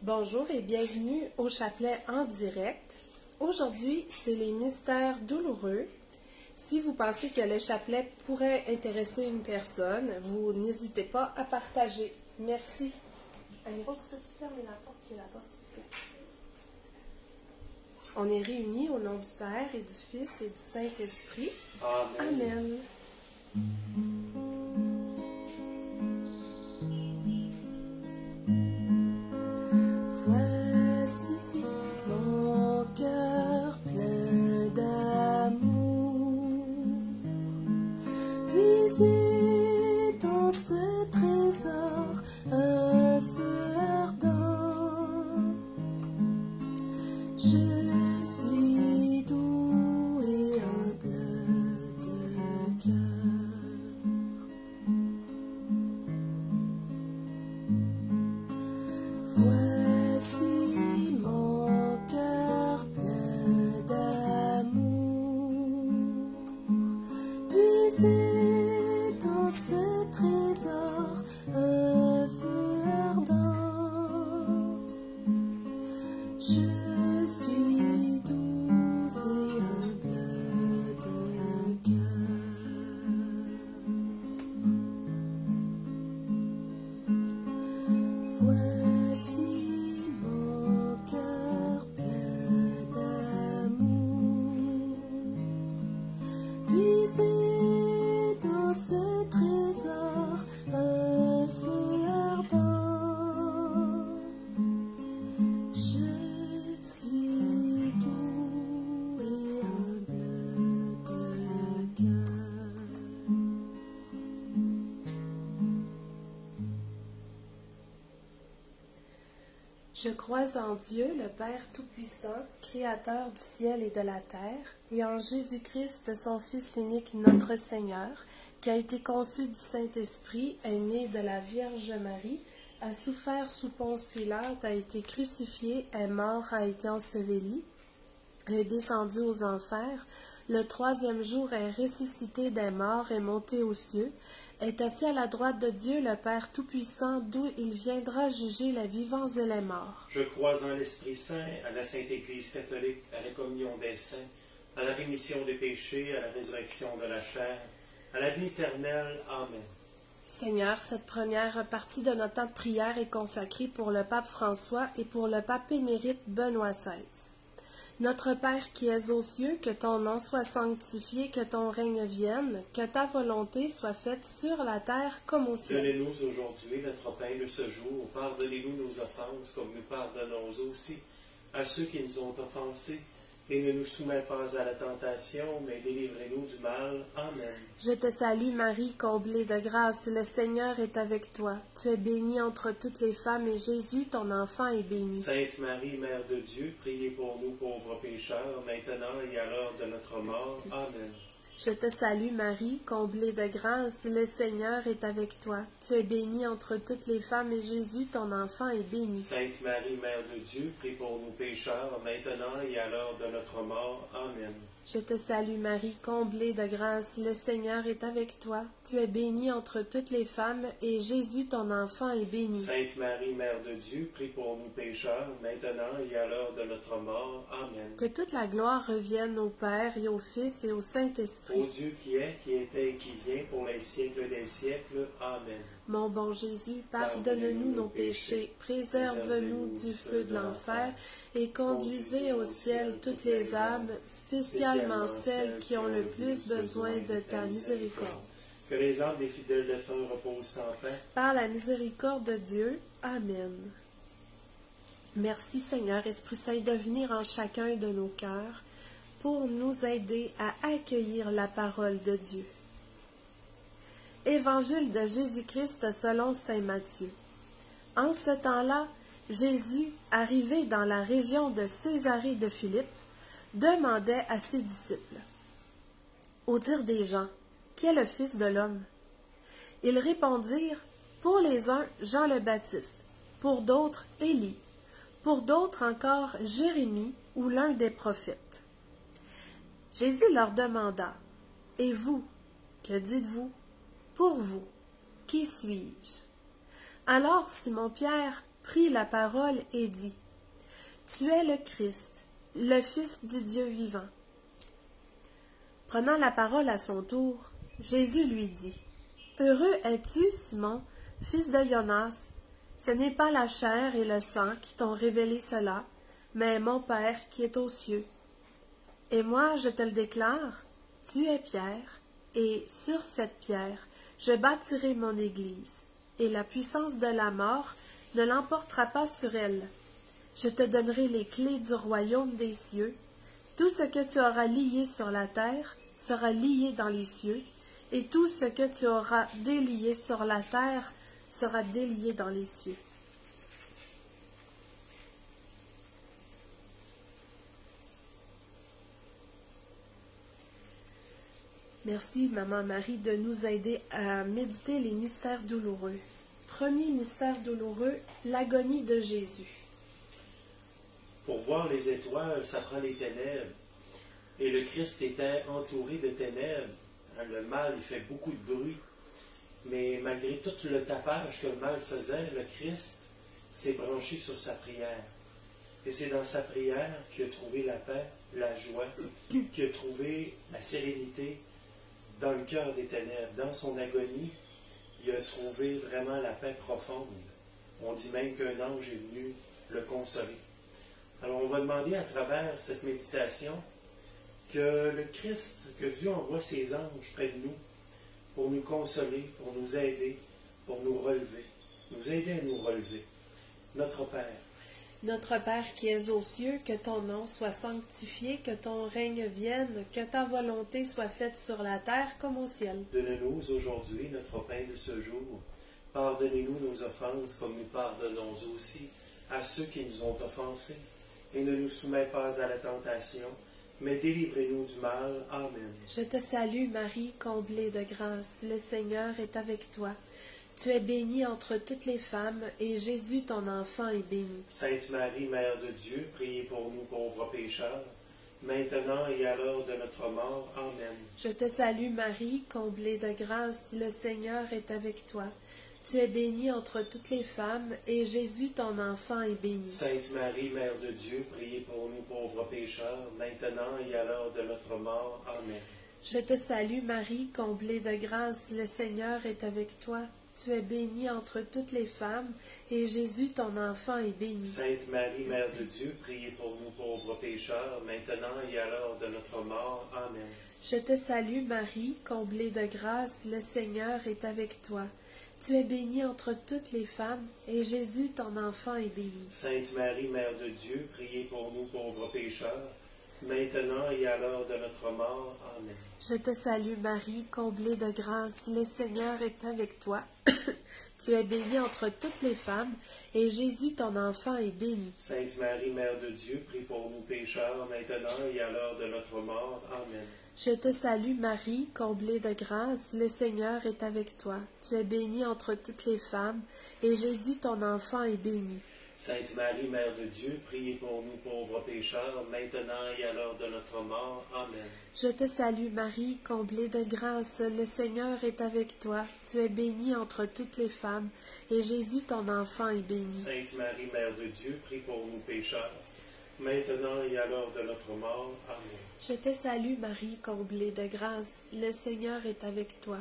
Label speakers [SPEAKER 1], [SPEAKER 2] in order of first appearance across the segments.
[SPEAKER 1] Bonjour et bienvenue au chapelet en direct. Aujourd'hui, c'est les mystères douloureux. Si vous pensez que le chapelet pourrait intéresser une personne, vous n'hésitez pas à partager. Merci. Anne-Rose, peux-tu fermer la porte qui est là-bas, s'il te plaît? On est réunis au nom du Père et du Fils et du Saint-Esprit.
[SPEAKER 2] Amen.
[SPEAKER 1] Amen.
[SPEAKER 3] Puisez dans ce trésor un feu ardent. Je suis doux et humble de cœur. Voici mon cœur plein d'amour. Puisez dans ce trésor un feu ardent. Je suis doux et humble de cœur. Voici mon cœur plein d'amour. Puisez dans ce trésor un feu ardent. Je suis doux et humble de cœur.
[SPEAKER 1] Je crois en Dieu, le Père Tout-Puissant, Créateur du ciel et de la terre, et en Jésus-Christ, son Fils unique, notre Seigneur, qui a été conçu du Saint-Esprit, est né de la Vierge Marie, a souffert sous Ponce Pilate, a été crucifié, est mort, a été enseveli, est descendu aux enfers, le troisième jour est ressuscité des morts, est monté aux cieux, est assis à la droite de Dieu, le Père Tout-Puissant, d'où il viendra juger les vivants et les morts.
[SPEAKER 2] Je crois en l'Esprit Saint, à la Sainte Église catholique, à la communion des saints, à la rémission des péchés, à la résurrection de la chair, à la vie éternelle. Amen.
[SPEAKER 1] Seigneur, cette première partie de notre temps de prière est consacrée pour le pape François et pour le pape émérite Benoît XVI. Notre Père qui es aux cieux, que ton nom soit sanctifié, que ton règne vienne, que ta volonté soit faite sur la terre comme au ciel.
[SPEAKER 2] Donnez-nous aujourd'hui notre pain de ce jour. Pardonnez-nous nos offenses, comme nous pardonnons aussi à ceux qui nous ont offensés. Et ne nous soumets pas à la tentation, mais délivrez-nous du mal. Amen.
[SPEAKER 1] Je te salue Marie, comblée de grâce, le Seigneur est avec toi. Tu es bénie entre toutes les femmes et Jésus, ton enfant, est béni.
[SPEAKER 2] Sainte Marie, Mère de Dieu, priez pour nous pauvres pécheurs, maintenant et à l'heure de notre mort. Amen.
[SPEAKER 1] Je te salue Marie, comblée de grâce, le Seigneur est avec toi. Tu es bénie entre toutes les femmes et Jésus, ton enfant, est béni.
[SPEAKER 2] Sainte Marie, Mère de Dieu, prie pour nous pécheurs, maintenant et à l'heure de notre mort. Amen.
[SPEAKER 1] Je te salue Marie, comblée de grâce, le Seigneur est avec toi. Tu es bénie entre toutes les femmes, et Jésus, ton enfant, est béni.
[SPEAKER 2] Sainte Marie, Mère de Dieu, prie pour nous pécheurs, maintenant et à l'heure de notre mort. Amen.
[SPEAKER 1] Que toute la gloire revienne au Père et au Fils et au Saint-Esprit.
[SPEAKER 2] Ô Dieu qui est, qui était et qui vient, pour les siècles des siècles. Amen.
[SPEAKER 1] Mon bon Jésus, pardonne-nous nos péchés, préserve-nous du feu de l'enfer et conduisez au ciel toutes les âmes, spécialement celles qui ont le plus besoin de ta miséricorde.
[SPEAKER 2] Que les âmes des fidèles défunts reposent en paix.
[SPEAKER 1] Par la miséricorde de Dieu. Amen. Merci Seigneur, Esprit Saint, de venir en chacun de nos cœurs pour nous aider à accueillir la parole de Dieu. Évangile de Jésus-Christ selon saint Matthieu. En ce temps-là, Jésus, arrivé dans la région de Césarée de Philippe, demandait à ses disciples: au dire des gens, qui est le Fils de l'homme? Ils répondirent: pour les uns, Jean le Baptiste, pour d'autres, Élie, pour d'autres encore, Jérémie ou l'un des prophètes. Jésus leur demanda: et vous, que dites-vous? Pour vous, qui suis-je? Alors Simon-Pierre prit la parole et dit, « Tu es le Christ, le Fils du Dieu vivant. » Prenant la parole à son tour, Jésus lui dit, « Heureux es-tu, Simon, fils de Jonas, ce n'est pas la chair et le sang qui t'ont révélé cela, mais mon Père qui est aux cieux. Et moi, je te le déclare, tu es Pierre, et sur cette pierre, je bâtirai mon Église, et la puissance de la mort ne l'emportera pas sur elle. Je te donnerai les clés du royaume des cieux. Tout ce que tu auras lié sur la terre sera lié dans les cieux, et tout ce que tu auras délié sur la terre sera délié dans les cieux. » Merci, Maman Marie, de nous aider à méditer les mystères douloureux. Premier mystère douloureux, l'agonie de Jésus.
[SPEAKER 2] Pour voir les étoiles, ça prend les ténèbres. Et le Christ était entouré de ténèbres. Le mal, il fait beaucoup de bruit. Mais malgré tout le tapage que le mal faisait, le Christ s'est branché sur sa prière. Et c'est dans sa prière qu'il a trouvé la paix, la joie, qu'il a trouvé la sérénité dans le cœur des ténèbres. Dans son agonie, il a trouvé vraiment la paix profonde. On dit même qu'un ange est venu le consoler. Alors on va demander à travers cette méditation que le Christ, que Dieu envoie ses anges près de nous pour nous consoler, pour nous aider, pour nous relever, nous aider à nous relever. Notre Père.
[SPEAKER 1] Notre Père qui es aux cieux, que ton nom soit sanctifié, que ton règne vienne, que ta volonté soit faite sur la terre comme au ciel.
[SPEAKER 2] Donne-nous aujourd'hui notre pain de ce jour. Pardonnez-nous nos offenses comme nous pardonnons aussi à ceux qui nous ont offensés. Et ne nous soumets pas à la tentation, mais délivrez-nous du mal. Amen.
[SPEAKER 1] Je te salue Marie, comblée de grâce, le Seigneur est avec toi. Tu es bénie entre toutes les femmes, et Jésus, ton enfant, est béni.
[SPEAKER 2] Sainte Marie, Mère de Dieu, priez pour nous pauvres pécheurs, maintenant et à l'heure de notre mort. Amen.
[SPEAKER 1] Je te salue Marie, comblée de grâce, le Seigneur est avec toi. Tu es bénie entre toutes les femmes, et Jésus, ton enfant, est béni.
[SPEAKER 2] Sainte Marie, Mère de Dieu, priez pour nous pauvres pécheurs, maintenant et à l'heure de notre mort. Amen.
[SPEAKER 1] Je te salue Marie, comblée de grâce, le Seigneur est avec toi. Tu es bénie entre toutes les femmes, et Jésus, ton enfant, est béni.
[SPEAKER 2] Sainte Marie, Mère de Dieu, priez pour nous pauvres pécheurs, maintenant et à l'heure de notre mort. Amen.
[SPEAKER 1] Je te salue Marie, comblée de grâce, le Seigneur est avec toi. Tu es bénie entre toutes les femmes, et Jésus, ton enfant, est béni.
[SPEAKER 2] Sainte Marie, Mère de Dieu, priez pour nous pauvres pécheurs, maintenant et à l'heure de notre mort. Amen.
[SPEAKER 1] Je te salue Marie, comblée de grâce, le Seigneur est avec toi. Tu es bénie entre toutes les femmes, et Jésus, ton enfant, est béni.
[SPEAKER 2] Sainte Marie, Mère de Dieu, prie pour nous pécheurs, maintenant et à l'heure de notre mort. Amen.
[SPEAKER 1] Je te salue Marie, comblée de grâce, le Seigneur est avec toi. Tu es bénie entre toutes les femmes, et Jésus, ton enfant, est béni.
[SPEAKER 2] Sainte Marie, Mère de Dieu, priez pour nous pauvres pécheurs, maintenant et à l'heure de notre mort. Amen.
[SPEAKER 1] Je te salue Marie, comblée de grâce, le Seigneur est avec toi. Tu es bénie entre toutes les femmes, et Jésus, ton enfant, est béni.
[SPEAKER 2] Sainte Marie, Mère de Dieu, prie pour nous pécheurs, maintenant et à l'heure de notre mort. Amen.
[SPEAKER 1] Je te salue Marie, comblée de grâce, le Seigneur est avec toi.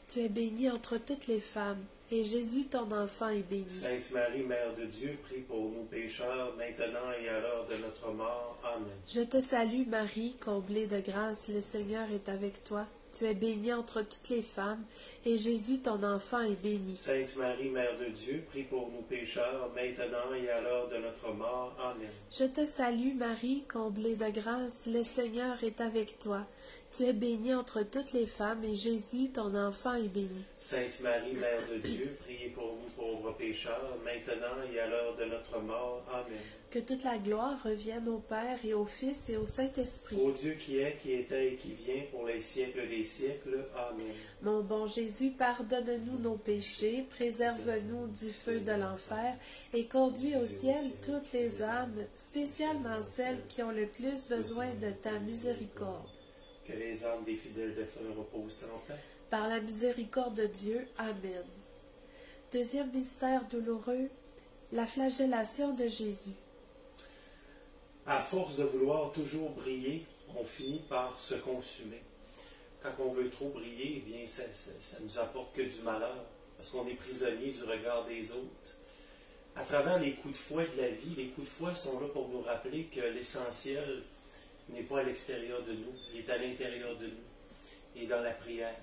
[SPEAKER 1] Tu es bénie entre toutes les femmes, et Jésus, ton enfant, est béni.
[SPEAKER 2] Sainte Marie, Mère de Dieu, prie pour nous pécheurs, maintenant et à l'heure de notre mort. Amen.
[SPEAKER 1] Je te salue Marie, comblée de grâce, le Seigneur est avec toi. Tu es bénie entre toutes les femmes, et Jésus, ton enfant, est béni.
[SPEAKER 2] Sainte Marie, Mère de Dieu, prie pour nous pécheurs, maintenant et à l'heure de notre mort. Amen.
[SPEAKER 1] Je te salue Marie, comblée de grâce, le Seigneur est avec toi. Tu es bénie entre toutes les femmes, et Jésus, ton enfant, est béni.
[SPEAKER 2] Sainte Marie, Mère de Dieu, priez pour nous pauvres pécheurs, maintenant et à l'heure de notre mort. Amen.
[SPEAKER 1] Que toute la gloire revienne au Père et au Fils et au Saint-Esprit.
[SPEAKER 2] Ô Dieu qui est, qui était et qui vient, pour les siècles des siècles. Amen.
[SPEAKER 1] Mon bon Jésus, pardonne-nous nos péchés, préserve-nous du feu de l'enfer et conduis au ciel toutes les âmes, spécialement celles qui ont le plus besoin de ta miséricorde.
[SPEAKER 2] Que les âmes des fidèles défunts reposent en paix.
[SPEAKER 1] Par la miséricorde de Dieu. Amen. Deuxième mystère douloureux, La flagellation de Jésus.
[SPEAKER 2] À force de vouloir toujours briller, on finit par se consumer. Quand on veut trop briller, eh bien, ça nous apporte que du malheur, parce qu'on est prisonnier du regard des autres. À travers les coups de fouet de la vie, les coups de fouet sont là pour nous rappeler que l'essentiel n'est pas à l'extérieur de nous, il est à l'intérieur de nous, et dans la prière.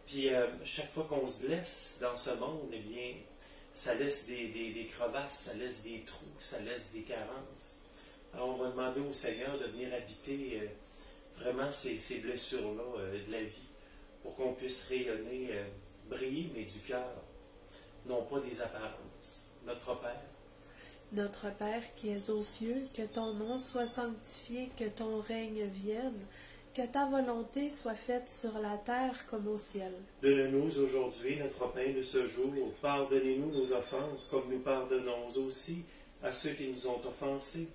[SPEAKER 2] Puis, chaque fois qu'on se blesse dans ce monde, eh bien, ça laisse des crevasses, ça laisse des trous, ça laisse des carences. Alors, on va demander au Seigneur de venir habiter vraiment ces blessures-là de la vie, pour qu'on puisse rayonner, briller, mais du cœur, non pas des apparences.
[SPEAKER 1] Notre Père qui es aux cieux, que ton nom soit sanctifié, que ton règne vienne, que ta volonté soit faite sur la terre comme au ciel.
[SPEAKER 2] Donne-nous aujourd'hui notre pain de ce jour. Pardonnez-nous nos offenses, comme nous pardonnons aussi à ceux qui nous ont offensés.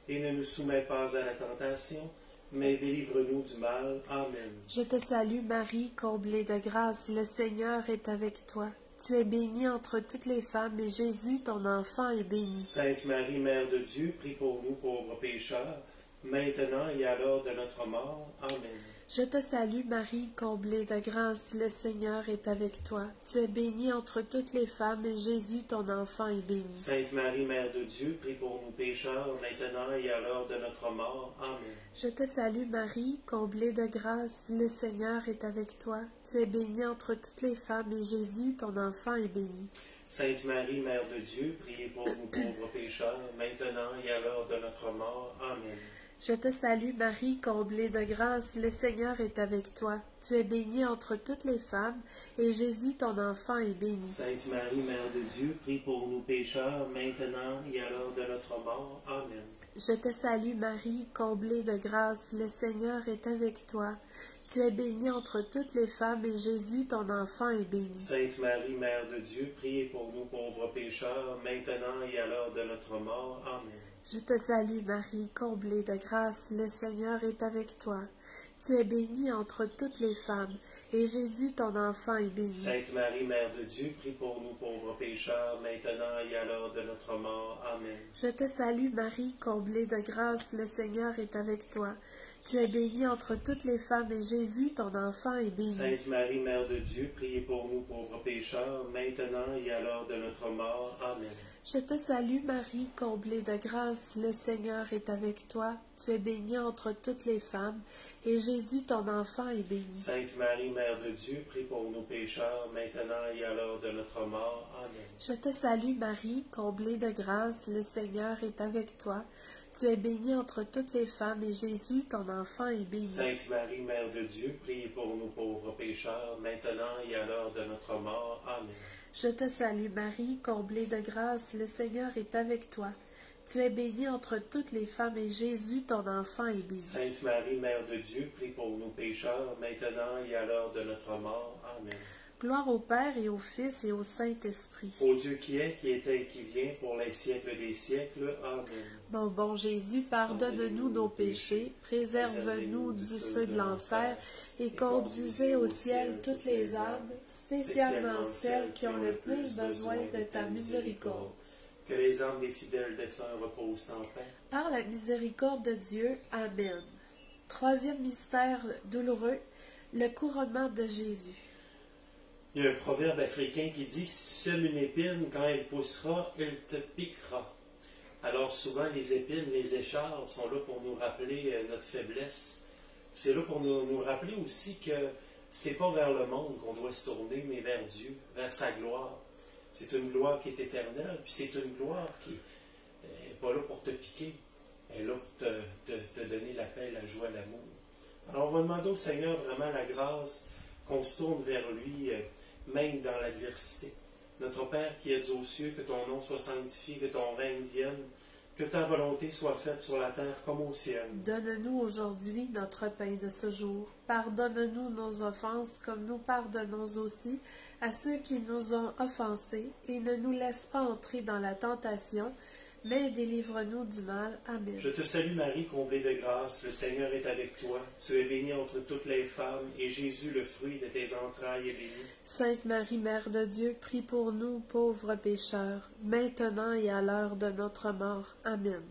[SPEAKER 2] Et ne nous soumets pas à la tentation, mais délivre-nous du mal. Amen.
[SPEAKER 1] Je te salue Marie, comblée de grâce, le Seigneur est avec toi. Tu es bénie entre toutes les femmes, et Jésus, ton enfant, est béni.
[SPEAKER 2] Sainte Marie, Mère de Dieu, prie pour nous pauvres pécheurs, maintenant et à l'heure de notre mort. Amen.
[SPEAKER 1] Je te salue Marie, comblée de grâce, le Seigneur est avec toi. Tu es bénie entre toutes les femmes, et Jésus, ton enfant, est béni.
[SPEAKER 2] Sainte Marie, Mère de Dieu, prie pour nous pécheurs, maintenant et à l'heure de notre mort. Amen.
[SPEAKER 1] Je te salue Marie, comblée de grâce, le Seigneur est avec toi. Tu es bénie entre toutes les femmes, et Jésus, ton enfant, est béni.
[SPEAKER 2] Sainte Marie, Mère de Dieu, priez pour nous pauvres pécheurs, maintenant et à l'heure de notre mort. Amen.
[SPEAKER 1] Je te salue Marie, comblée de grâce, le Seigneur est avec toi. Tu es bénie entre toutes les femmes, et Jésus, ton enfant, est béni.
[SPEAKER 2] Sainte Marie, Mère de Dieu, prie pour nous pécheurs, maintenant et à l'heure de notre mort. Amen.
[SPEAKER 1] Je te salue Marie, comblée de grâce, le Seigneur est avec toi. Tu es bénie entre toutes les femmes, et Jésus, ton enfant, est béni.
[SPEAKER 2] Sainte Marie, Mère de Dieu, priez pour nous pauvres pécheurs, maintenant et à l'heure de notre mort. Amen.
[SPEAKER 1] Je te salue Marie, comblée de grâce, le Seigneur est avec toi. Tu es bénie entre toutes les femmes, et Jésus, ton enfant, est béni.
[SPEAKER 2] Sainte Marie, Mère de Dieu, prie pour nous pauvres pécheurs, maintenant et à l'heure de notre mort. Amen.
[SPEAKER 1] Je te salue Marie, comblée de grâce, le Seigneur est avec toi. Tu es bénie entre toutes les femmes, et Jésus, ton enfant, est béni.
[SPEAKER 2] Sainte Marie, Mère de Dieu, priez pour nous pauvres pécheurs, maintenant et à l'heure de notre mort. Amen.
[SPEAKER 1] Je te salue Marie, comblée de grâce, le Seigneur est avec toi. Tu es bénie entre toutes les femmes, et Jésus, ton enfant, est béni.
[SPEAKER 2] Sainte Marie, Mère de Dieu, prie pour nous pécheurs, maintenant et à l'heure de notre mort. Amen.
[SPEAKER 1] Je te salue Marie, comblée de grâce, le Seigneur est avec toi. Tu es bénie entre toutes les femmes, et Jésus, ton enfant, est béni.
[SPEAKER 2] Sainte Marie, Mère de Dieu, priez pour nous pauvres pécheurs, maintenant et à l'heure de notre mort. Amen.
[SPEAKER 1] Je te salue Marie, comblée de grâce, le Seigneur est avec toi. Tu es bénie entre toutes les femmes, et Jésus, ton enfant, est béni.
[SPEAKER 2] Sainte Marie, Mère de Dieu, prie pour nous pécheurs, maintenant et à l'heure de notre mort. Amen.
[SPEAKER 1] Gloire au Père et au Fils et au Saint-Esprit.
[SPEAKER 2] Ô Dieu qui est, qui était et qui vient, pour les siècles des siècles. Amen.
[SPEAKER 1] Mon bon Jésus, pardonne-nous nos péchés, préserve-nous du feu de l'enfer, et conduisez au ciel toutes les âmes, spécialement celles qui ont le plus besoin de ta miséricorde.
[SPEAKER 2] Que les âmes des fidèles défunts reposent en paix.
[SPEAKER 1] Par la miséricorde de Dieu. Amen. Troisième mystère douloureux, le couronnement de Jésus.
[SPEAKER 2] Il y a un proverbe africain qui dit « Si tu sèmes une épine, quand elle poussera, elle te piquera ». Alors souvent, les épines, les écharpes sont là pour nous rappeler notre faiblesse. C'est là pour nous rappeler aussi que c'est pas vers le monde qu'on doit se tourner, mais vers Dieu, vers sa gloire. C'est une gloire qui est éternelle, puis c'est une gloire qui n'est pas là pour te piquer, elle est là pour te donner la paix, la joie, l'amour. Alors on va demander au Seigneur vraiment la grâce qu'on se tourne vers lui, même dans l'adversité. Notre Père qui es aux cieux, que ton nom soit sanctifié, que ton règne vienne, que ta volonté soit faite sur la terre comme au ciel.
[SPEAKER 1] Donne-nous aujourd'hui notre pain de ce jour. Pardonne-nous nos offenses comme nous pardonnons aussi à ceux qui nous ont offensés, et ne nous laisse pas entrer dans la tentation, mais délivre-nous du mal. Amen.
[SPEAKER 2] Je te salue Marie, comblée de grâce, le Seigneur est avec toi. Tu es bénie entre toutes les femmes, et Jésus, le fruit de tes entrailles, est béni.
[SPEAKER 1] Sainte Marie, Mère de Dieu, prie pour nous pauvres pécheurs, maintenant et à l'heure de notre mort. Amen.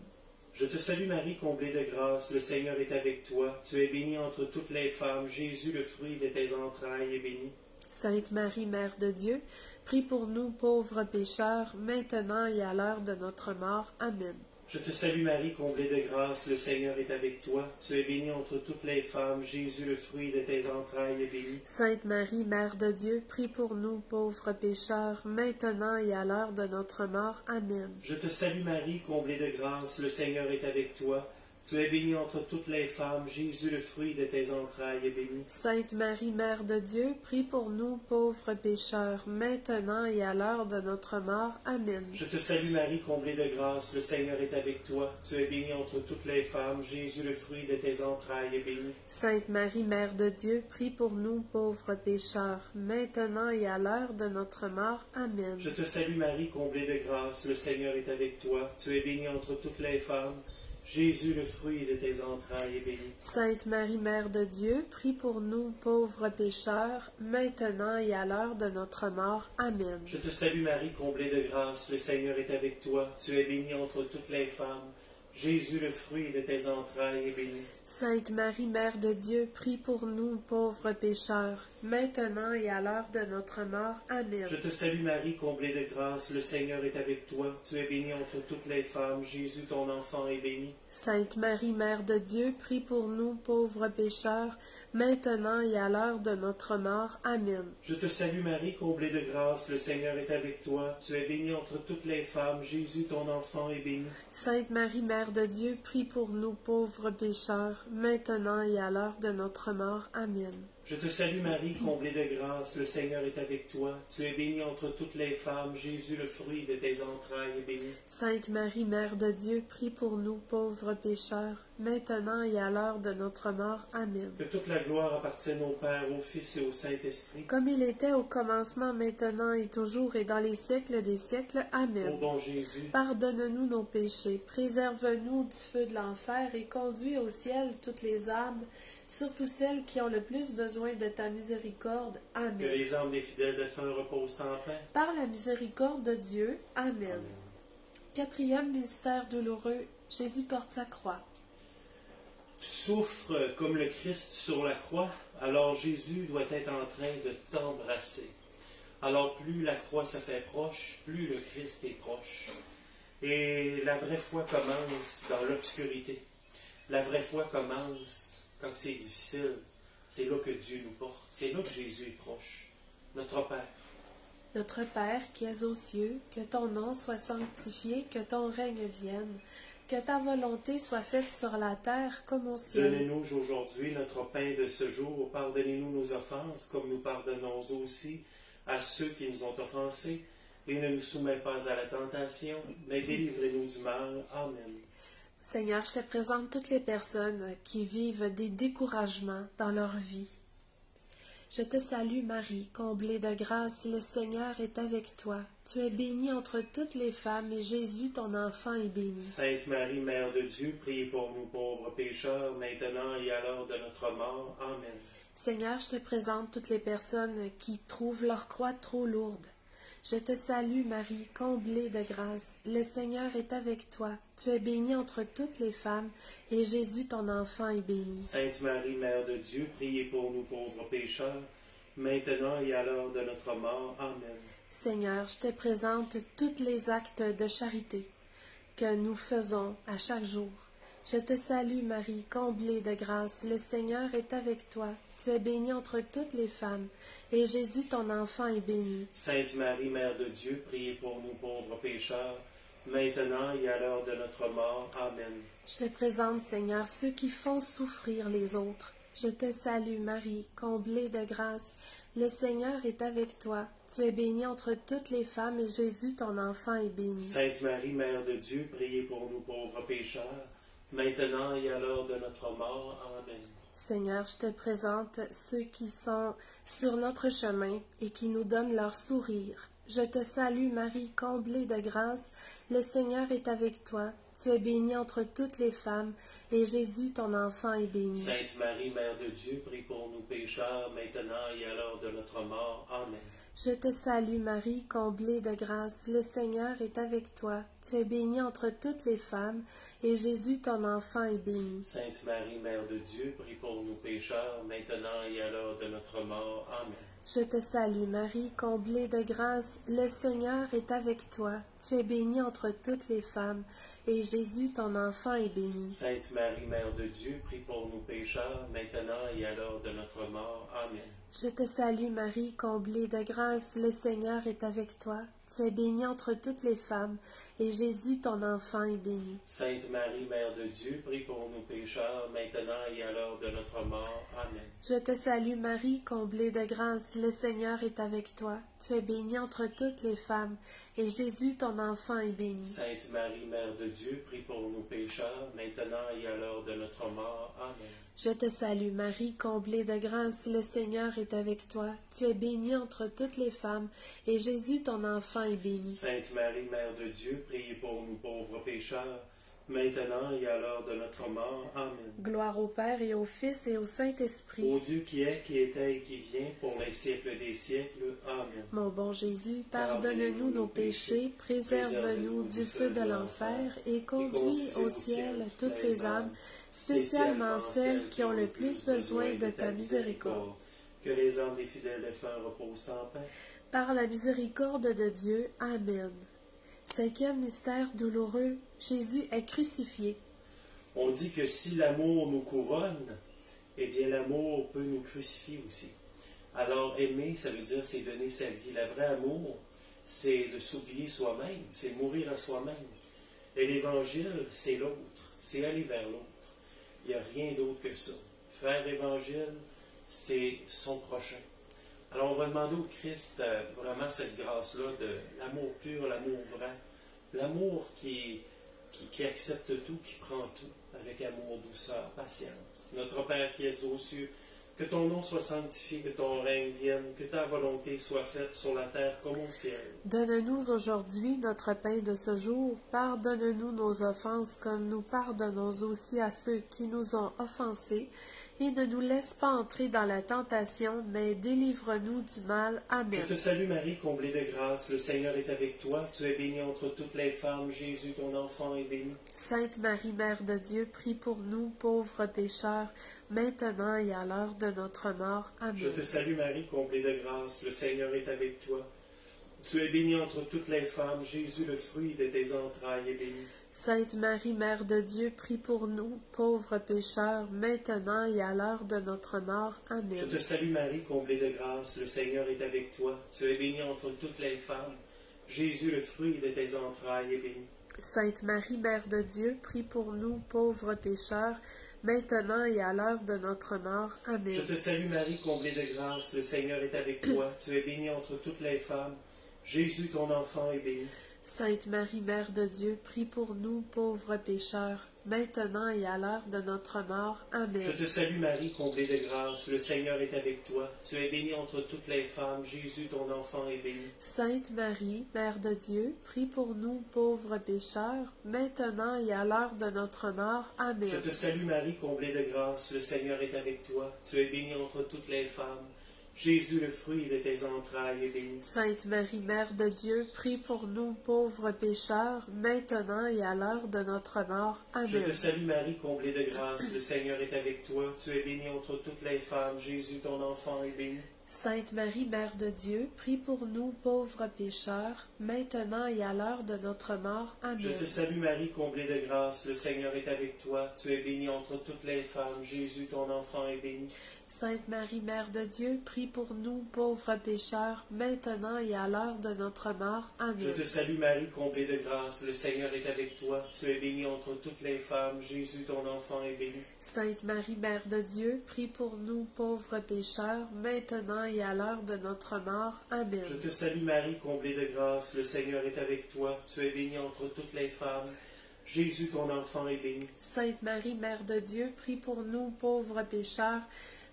[SPEAKER 2] Je te salue Marie, comblée de grâce, le Seigneur est avec toi. Tu es bénie entre toutes les femmes, Jésus, le fruit de tes entrailles, est béni.
[SPEAKER 1] Sainte Marie, Mère de Dieu, prie pour nous pauvres pécheurs, maintenant et à l'heure de notre mort. Amen.
[SPEAKER 2] Je te salue Marie, comblée de grâce, le Seigneur est avec toi. Tu es bénie entre toutes les femmes, Jésus, le fruit de tes entrailles, est béni.
[SPEAKER 1] Sainte Marie, Mère de Dieu, prie pour nous pauvres pécheurs, maintenant et à l'heure de notre mort. Amen.
[SPEAKER 2] Je te salue Marie, comblée de grâce, le Seigneur est avec toi. Tu es bénie entre toutes les femmes, Jésus, le fruit de tes entrailles, est béni.
[SPEAKER 1] Sainte Marie, Mère de Dieu, prie pour nous pauvres pécheurs, maintenant et à l'heure de notre mort. Amen.
[SPEAKER 2] Je te salue Marie, comblée de grâce, le Seigneur est avec toi. Tu es bénie entre toutes les femmes, Jésus, le fruit de tes entrailles, est béni.
[SPEAKER 1] Sainte Marie, Mère de Dieu, prie pour nous pauvres pécheurs, maintenant et à l'heure de notre mort. Amen.
[SPEAKER 2] Je te salue Marie, comblée de grâce, le Seigneur est avec toi. Tu es bénie entre toutes les femmes, Jésus, le fruit de tes entrailles, est béni.
[SPEAKER 1] Sainte Marie, Mère de Dieu, prie pour nous pauvres pécheurs, maintenant et à l'heure de notre mort. Amen.
[SPEAKER 2] Je te salue Marie, comblée de grâce, le Seigneur est avec toi. Tu es bénie entre toutes les femmes, Jésus, le fruit de tes entrailles, est béni.
[SPEAKER 1] Sainte Marie, Mère de Dieu, prie pour nous pauvres pécheurs, maintenant et à l'heure de notre mort. Amen.
[SPEAKER 2] Je te salue Marie, comblée de grâce, le Seigneur est avec toi. Tu es bénie entre toutes les femmes, Jésus, ton enfant, est béni.
[SPEAKER 1] Sainte Marie, Mère de Dieu, prie pour nous pauvres pécheurs, maintenant et à l'heure de notre mort. Amen.
[SPEAKER 2] Je te salue Marie, comblée de grâce, le Seigneur est avec toi. Tu es bénie entre toutes les femmes, Jésus, ton enfant, est béni.
[SPEAKER 1] Sainte Marie, Mère de Dieu, prie pour nous pauvres pécheurs, maintenant et à l'heure de notre mort. Amen.
[SPEAKER 2] Je te salue Marie, comblée de grâce, le Seigneur est avec toi. Tu es bénie entre toutes les femmes, Jésus, le fruit de tes entrailles, est béni.
[SPEAKER 1] Sainte Marie, Mère de Dieu, prie pour nous pauvres pécheurs, maintenant et à l'heure de notre mort. Amen.
[SPEAKER 2] Que toute la gloire appartienne au Père, au Fils et au Saint-Esprit.
[SPEAKER 1] Comme il était au commencement, maintenant et toujours et dans les siècles des siècles. Amen.
[SPEAKER 2] Ô bon Jésus,
[SPEAKER 1] Pardonne-nous nos péchés, préserve-nous du feu de l'enfer et conduis au ciel toutes les âmes, surtout celles qui ont le plus besoin de ta miséricorde.
[SPEAKER 2] que
[SPEAKER 1] Amen.
[SPEAKER 2] les âmes des fidèles défunts reposent en paix.
[SPEAKER 1] Par la miséricorde de Dieu. Amen. Quatrième mystère douloureux, Jésus porte sa croix.
[SPEAKER 2] Tu souffres comme le Christ sur la croix, alors Jésus doit être en train de t'embrasser. Alors plus la croix se fait proche, plus le Christ est proche. Et la vraie foi commence dans l'obscurité. La vraie foi commence quand c'est difficile. C'est là que Dieu nous porte. C'est là que Jésus est proche. Notre Père.
[SPEAKER 1] Notre Père qui es aux cieux, que ton nom soit sanctifié, que ton règne vienne, que ta volonté soit faite sur la terre comme au ciel.
[SPEAKER 2] Donnez-nous aujourd'hui notre pain de ce jour. Pardonnez-nous nos offenses, comme nous pardonnons aussi à ceux qui nous ont offensés. Et ne nous soumets pas à la tentation, mais délivrez-nous du mal. Amen.
[SPEAKER 1] Seigneur, je te présente toutes les personnes qui vivent des découragements dans leur vie. Je te salue Marie, comblée de grâce, le Seigneur est avec toi. Tu es bénie entre toutes les femmes et Jésus, ton enfant, est béni.
[SPEAKER 2] Sainte Marie, Mère de Dieu, priez pour nous pauvres pécheurs, maintenant et à l'heure de notre mort. Amen.
[SPEAKER 1] Seigneur, je te présente toutes les personnes qui trouvent leur croix trop lourde. Je te salue Marie, comblée de grâce, le Seigneur est avec toi. Tu es bénie entre toutes les femmes, et Jésus, ton enfant, est béni.
[SPEAKER 2] Sainte Marie, Mère de Dieu, priez pour nous pauvres pécheurs, maintenant et à l'heure de notre mort. Amen.
[SPEAKER 1] Seigneur, je te présente tous les actes de charité que nous faisons à chaque jour. Je te salue Marie, comblée de grâce, le Seigneur est avec toi. Tu es bénie entre toutes les femmes, et Jésus, ton enfant, est béni.
[SPEAKER 2] Sainte Marie, Mère de Dieu, priez pour nous pauvres pécheurs, maintenant et à l'heure de notre mort. Amen.
[SPEAKER 1] Je te présente, Seigneur, ceux qui font souffrir les autres. Je te salue Marie, comblée de grâce, le Seigneur est avec toi. Tu es bénie entre toutes les femmes, et Jésus, ton enfant, est béni.
[SPEAKER 2] Sainte Marie, Mère de Dieu, priez pour nous pauvres pécheurs, maintenant et à l'heure de notre mort. Amen.
[SPEAKER 1] Seigneur, je te présente ceux qui sont sur notre chemin et qui nous donnent leur sourire. Je te salue Marie, comblée de grâce, le Seigneur est avec toi. Tu es bénie entre toutes les femmes, et Jésus, ton enfant, est béni.
[SPEAKER 2] Sainte Marie, Mère de Dieu, prie pour nous pécheurs, maintenant et à l'heure de notre mort. Amen.
[SPEAKER 1] Je te salue Marie, comblée de grâce, le Seigneur est avec toi. Tu es bénie entre toutes les femmes, et Jésus, ton enfant, est béni.
[SPEAKER 2] Sainte Marie, Mère de Dieu, prie pour nous pécheurs, maintenant et à l'heure de notre mort. Amen.
[SPEAKER 1] Je te salue Marie, comblée de grâce, le Seigneur est avec toi. Tu es bénie entre toutes les femmes, et Jésus, ton enfant, est béni.
[SPEAKER 2] Sainte Marie, Mère de Dieu, prie pour nous pécheurs, maintenant et à l'heure de notre mort. Amen.
[SPEAKER 1] Je te salue Marie, comblée de grâce, le Seigneur est avec toi. Tu es bénie entre toutes les femmes, et Jésus, ton enfant, est béni.
[SPEAKER 2] Sainte Marie, Mère de Dieu, prie pour nous pécheurs, maintenant et à l'heure de notre mort. Amen.
[SPEAKER 1] Je te salue Marie, comblée de grâce, le Seigneur est avec toi. Tu es bénie entre toutes les femmes, et Jésus, ton enfant, est béni.
[SPEAKER 2] Sainte Marie, Mère de Dieu, prie pour nous pécheurs, maintenant et à l'heure de notre mort. Amen.
[SPEAKER 1] Je te salue Marie, comblée de grâce, le Seigneur est avec toi. Tu es bénie entre toutes les femmes, et Jésus, ton enfant, est béni.
[SPEAKER 2] Sainte Marie, Mère de Dieu, priez pour nous pauvres pécheurs, maintenant et à l'heure de notre mort. Amen.
[SPEAKER 1] Gloire au Père et au Fils et au Saint-Esprit.
[SPEAKER 2] Ô Dieu qui est, qui était et qui vient, pour les siècles des siècles. Amen.
[SPEAKER 1] Mon bon Jésus, pardonne-nous nos péchés, préserve-nous du feu de l'enfer et conduis au ciel toutes les âmes, spécialement celles qui ont le plus besoin de ta miséricorde.
[SPEAKER 2] Que les âmes des fidèles défunts reposent en paix.
[SPEAKER 1] Par la miséricorde de Dieu. Amen. Cinquième mystère douloureux, Jésus est crucifié.
[SPEAKER 2] On dit que si l'amour nous couronne, eh bien l'amour peut nous crucifier aussi. Alors aimer, ça veut dire c'est donner sa vie. Le vrai amour, c'est de s'oublier soi-même, c'est mourir à soi-même. Et l'évangile, c'est l'autre, c'est aller vers l'autre. Il n'y a rien d'autre que ça. Faire l'évangile, c'est son prochain. Alors on va demander au Christ vraiment cette grâce-là de l'amour pur, l'amour vrai, l'amour qui accepte tout, qui prend tout, avec amour, douceur, patience. Notre Père qui es aux cieux, que ton nom soit sanctifié, que ton règne vienne, que ta volonté soit faite sur la terre comme au ciel.
[SPEAKER 1] Donne-nous aujourd'hui notre pain de ce jour. Pardonne-nous nos offenses comme nous pardonnons aussi à ceux qui nous ont offensés. Et ne nous laisse pas entrer dans la tentation, mais délivre-nous du mal. Amen.
[SPEAKER 2] Je te salue Marie, comblée de grâce, le Seigneur est avec toi. Tu es bénie entre toutes les femmes, Jésus, ton enfant, est béni.
[SPEAKER 1] Sainte Marie, Mère de Dieu, prie pour nous, pauvres pécheurs, maintenant et à l'heure de notre mort. Amen.
[SPEAKER 2] Je te salue Marie, comblée de grâce, le Seigneur est avec toi. Tu es bénie entre toutes les femmes, Jésus, le fruit de tes entrailles, est béni.
[SPEAKER 1] Sainte Marie, Mère de Dieu, prie pour nous, pauvres pécheurs, maintenant et à l'heure de notre mort. Amen.
[SPEAKER 2] Je te salue Marie, comblée de grâce, le Seigneur est avec toi. Tu es bénie entre toutes les femmes. Jésus, le fruit de tes entrailles, est béni.
[SPEAKER 1] Sainte Marie, Mère de Dieu, prie pour nous, pauvres pécheurs, maintenant et à l'heure de notre mort. Amen.
[SPEAKER 2] Je te salue Marie, comblée de grâce, le Seigneur est avec toi. Tu es bénie entre toutes les femmes. Jésus, ton enfant, est béni.
[SPEAKER 1] Sainte Marie, Mère de Dieu, prie pour nous, pauvres pécheurs, maintenant et à l'heure de notre mort. Amen.
[SPEAKER 2] Je te salue Marie, comblée de grâce, le Seigneur est avec toi. Tu es bénie entre toutes les femmes, Jésus, ton enfant, est béni.
[SPEAKER 1] Sainte Marie, Mère de Dieu, prie pour nous, pauvres pécheurs, maintenant et à l'heure de notre mort. Amen.
[SPEAKER 2] Je te salue Marie, comblée de grâce, le Seigneur est avec toi. Tu es bénie entre toutes les femmes. Jésus, le fruit de tes entrailles, est béni.
[SPEAKER 1] Sainte Marie, Mère de Dieu, prie pour nous, pauvres pécheurs, maintenant et à l'heure de notre mort. Amen.
[SPEAKER 2] Je te salue Marie, comblée de grâce, le Seigneur est avec toi. Tu es bénie entre toutes les femmes. Jésus, ton enfant, est béni.
[SPEAKER 1] Sainte Marie, Mère de Dieu, prie pour nous, pauvres pécheurs, maintenant et à l'heure de notre mort. Amen.
[SPEAKER 2] Je te salue Marie, comblée de grâce, le Seigneur est avec toi. Tu es bénie entre toutes les femmes. Jésus, ton enfant, est béni.
[SPEAKER 1] Sainte Marie, Mère de Dieu, prie pour nous, pauvres pécheurs, maintenant et à l'heure de notre mort. Amen.
[SPEAKER 2] Je te salue Marie, comblée de grâce, le Seigneur est avec toi. Tu es bénie entre toutes les femmes. Jésus, ton enfant, est béni.
[SPEAKER 1] Sainte Marie, Mère de Dieu, prie pour nous, pauvres pécheurs, maintenant et à l'heure de notre mort. Amen.
[SPEAKER 2] Je te salue Marie, comblée de grâce, le Seigneur est avec toi. Tu es bénie entre toutes les femmes. Jésus, ton enfant, est béni.
[SPEAKER 1] Sainte Marie, Mère de Dieu, prie pour nous, pauvres pécheurs,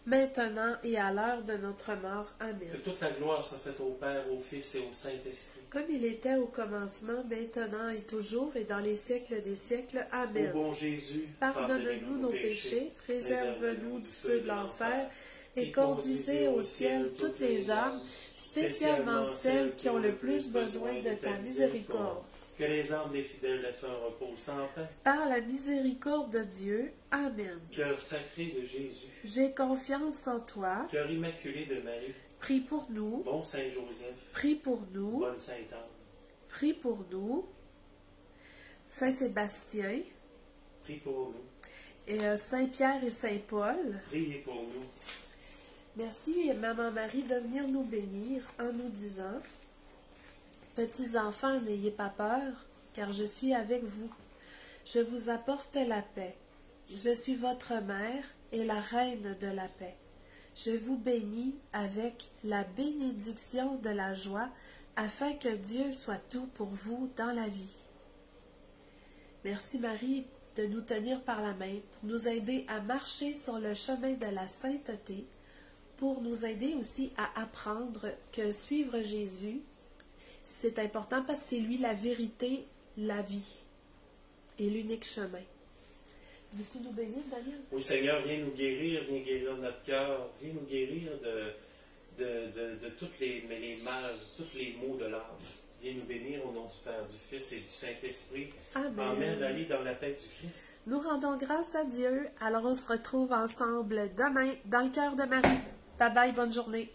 [SPEAKER 1] maintenant et à l'heure de notre mort.
[SPEAKER 2] Que
[SPEAKER 1] Amen.
[SPEAKER 2] toute la gloire soit faite au Père, au Fils et au Saint-Esprit.
[SPEAKER 1] Comme il était au commencement, maintenant et toujours, et dans les siècles des siècles.
[SPEAKER 2] Ô
[SPEAKER 1] Amen.
[SPEAKER 2] bon Jésus,
[SPEAKER 1] Pardonne-nous nos péchés, préserve-nous du feu de l'enfer, et conduisez au ciel toutes les âmes, spécialement celles qui ont le plus besoin de ta miséricorde.
[SPEAKER 2] Que les âmes des fidèles défunts reposent en paix.
[SPEAKER 1] Par la miséricorde de Dieu. Amen.
[SPEAKER 2] Cœur sacré de Jésus,
[SPEAKER 1] J'ai confiance en toi.
[SPEAKER 2] cœur immaculé de Marie,
[SPEAKER 1] Prie pour nous.
[SPEAKER 2] bon Saint Joseph,
[SPEAKER 1] Prie pour nous.
[SPEAKER 2] bonne Sainte Anne,
[SPEAKER 1] Prie pour nous. Saint Sébastien,
[SPEAKER 2] prie pour nous,
[SPEAKER 1] et Saint Pierre et Saint Paul.
[SPEAKER 2] priez pour nous.
[SPEAKER 1] Merci, Maman Marie, de venir nous bénir en nous disant: petits enfants, n'ayez pas peur, car je suis avec vous. Je vous apporte la paix. Je suis votre mère et la reine de la paix. Je vous bénis avec la bénédiction de la joie, afin que Dieu soit tout pour vous dans la vie. Merci Marie de nous tenir par la main, pour nous aider à marcher sur le chemin de la sainteté, pour nous aider aussi à apprendre que suivre Jésus, c'est important parce que c'est lui la vérité, la vie et l'unique chemin. Veux-tu nous bénir, Daniel?
[SPEAKER 2] Oui, Seigneur, viens nous guérir, viens guérir notre cœur, viens nous guérir de tous les mal, tous les maux de l'âme. Viens nous bénir au nom du Père, du Fils et du Saint-Esprit.
[SPEAKER 1] Amen.
[SPEAKER 2] Amen. Allez dans la paix du Christ.
[SPEAKER 1] Nous rendons grâce à Dieu. Alors on se retrouve ensemble demain dans le cœur de Marie. Bye bye, bonne journée.